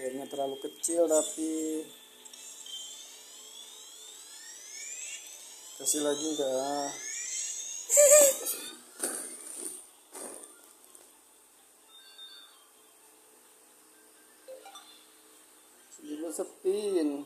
airnya terlalu kecil, tapi kasih lagi enggak. Sudah sepin.